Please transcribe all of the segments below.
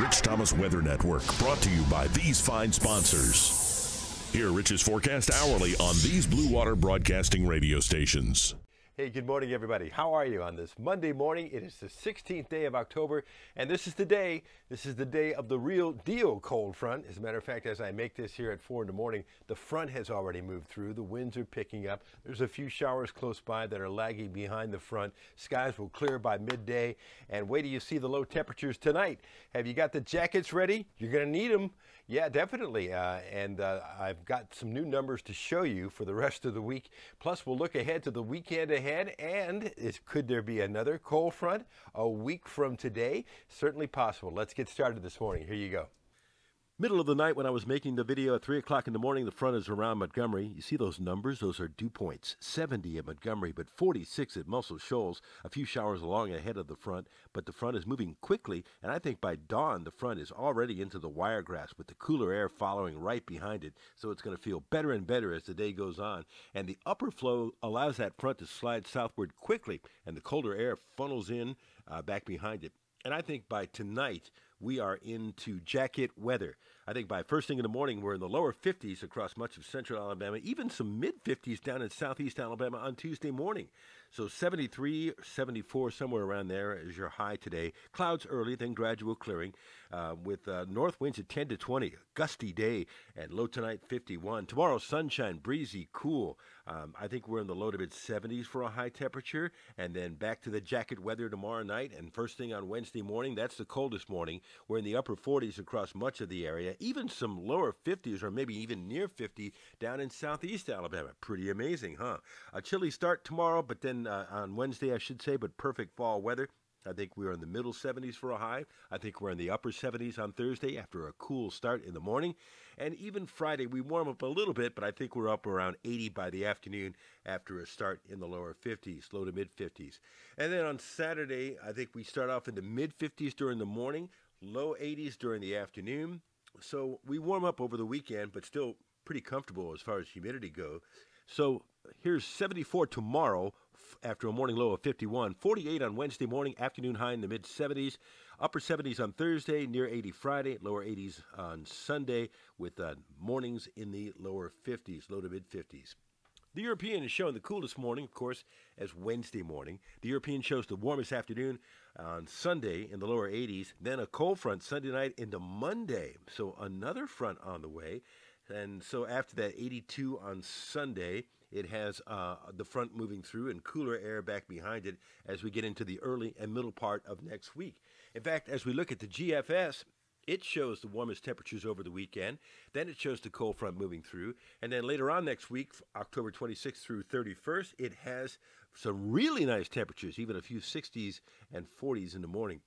Rich Thomas Weather Network, brought to you by these fine sponsors. Hear Rich's forecast hourly on these Blue Water Broadcasting radio stations. Hey, good morning, everybody. How are you on this Monday morning? It is the 16th day of October, and this is the day of the real deal cold front. As a matter of fact, as I make this here at 4 in the morning, the front has already moved through. The winds are picking up. There's a few showers close by that are lagging behind the front. Skies will clear by midday, and wait till you see the low temperatures tonight. Have you got the jackets ready? You're going to need them. Yeah, definitely. I've got some new numbers to show you for the rest of the week. Plus, we'll look ahead to the weekend ahead. And could there be another cold front a week from today? Certainly possible. Let's get started this morning. Here you go. Middle of the night when I was making the video at 3 o'clock in the morning, the front is around Montgomery. You see those numbers? Those are dew points. 70 at Montgomery, but 46 at Muscle Shoals. A few showers along ahead of the front, but the front is moving quickly, and I think by dawn the front is already into the Wiregrass with the cooler air following right behind it, so it's going to feel better and better as the day goes on. And the upper flow allows that front to slide southward quickly, and the colder air funnels in back behind it. And I think by tonight, we are into jacket weather. I think by first thing in the morning, we're in the lower 50s across much of central Alabama, even some mid-50s down in southeast Alabama on Tuesday morning. So 73, 74, somewhere around there is your high today. Clouds early, then gradual clearing with north winds at 10 to 20. A gusty day, and low tonight 51. Tomorrow, sunshine, breezy, cool. I think we're in the low to mid-70s for a high temperature, and then back to the jacket weather tomorrow night. And first thing on Wednesday morning, that's the coldest morning. We're in the upper 40s across much of the area, even some lower 50s or maybe even near 50 down in southeast Alabama. Pretty amazing, huh? A chilly start tomorrow, but then on Wednesday, I should say, but perfect fall weather. I think we're in the middle 70s for a high. I think we're in the upper 70s on Thursday after a cool start in the morning. And even Friday, we warm up a little bit, but I think we're up around 80 by the afternoon after a start in the lower 50s, low to mid 50s. And then on Saturday, I think we start off in the mid 50s during the morning, low 80s during the afternoon. So we warm up over the weekend, but still pretty comfortable as far as humidity goes. So here's 74 tomorrow after a morning low of 51, 48 on Wednesday morning, afternoon high in the mid-70s, upper 70s on Thursday, near 80 Friday, lower 80s on Sunday, with mornings in the lower 50s, low to mid-50s. The European is showing the coolest morning, of course, as Wednesday morning. The European shows the warmest afternoon on Sunday in the lower 80s, then a cold front Sunday night into Monday. So another front on the way. And so after that 82 on Sunday, it has the front moving through and cooler air back behind it as we get into the early and middle part of next week. In fact, as we look at the GFS, it shows the warmest temperatures over the weekend. Then it shows the cold front moving through. And then later on next week, October 26th through 31st, it has some really nice temperatures, even a few 60s and 40s in the morning.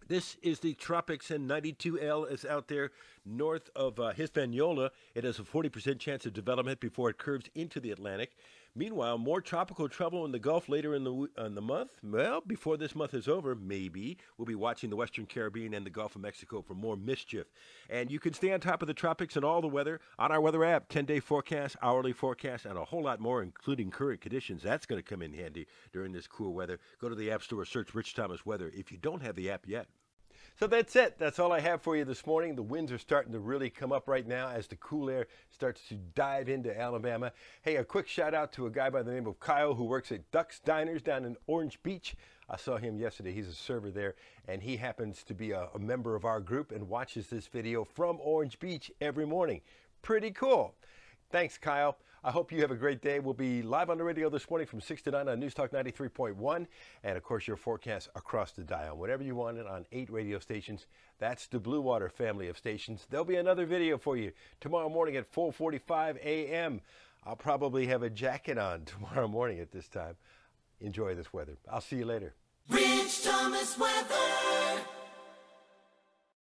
This is the tropics, and 92L is out there north of Hispaniola. It has a 40% chance of development before it curves into the Atlantic. Meanwhile, more tropical trouble in the Gulf later in the month. Well, before this month is over, maybe we'll be watching the Western Caribbean and the Gulf of Mexico for more mischief. And you can stay on top of the tropics and all the weather on our weather app. 10-day forecast, hourly forecast, and a whole lot more, including current conditions. That's going to come in handy during this cool weather. Go to the App Store, search Rich Thomas Weather if you don't have the app yet. So that's it. That's all I have for you this morning. The winds are starting to really come up right now as the cool air starts to dive into Alabama. Hey, a quick shout out to a guy by the name of Kyle who works at Duck's Diners down in Orange Beach. I saw him yesterday. He's a server there, and he happens to be a member of our group and watches this video from Orange Beach every morning. Pretty cool. Thanks, Kyle. I hope you have a great day. We'll be live on the radio this morning from 6 to 9 on News Talk 93.1. And, of course, your forecast across the dial. Whatever you want it on 8 radio stations. That's the Blue Water family of stations. There'll be another video for you tomorrow morning at 4:45 a.m. I'll probably have a jacket on tomorrow morning at this time. Enjoy this weather. I'll see you later. Rich Thomas Weather.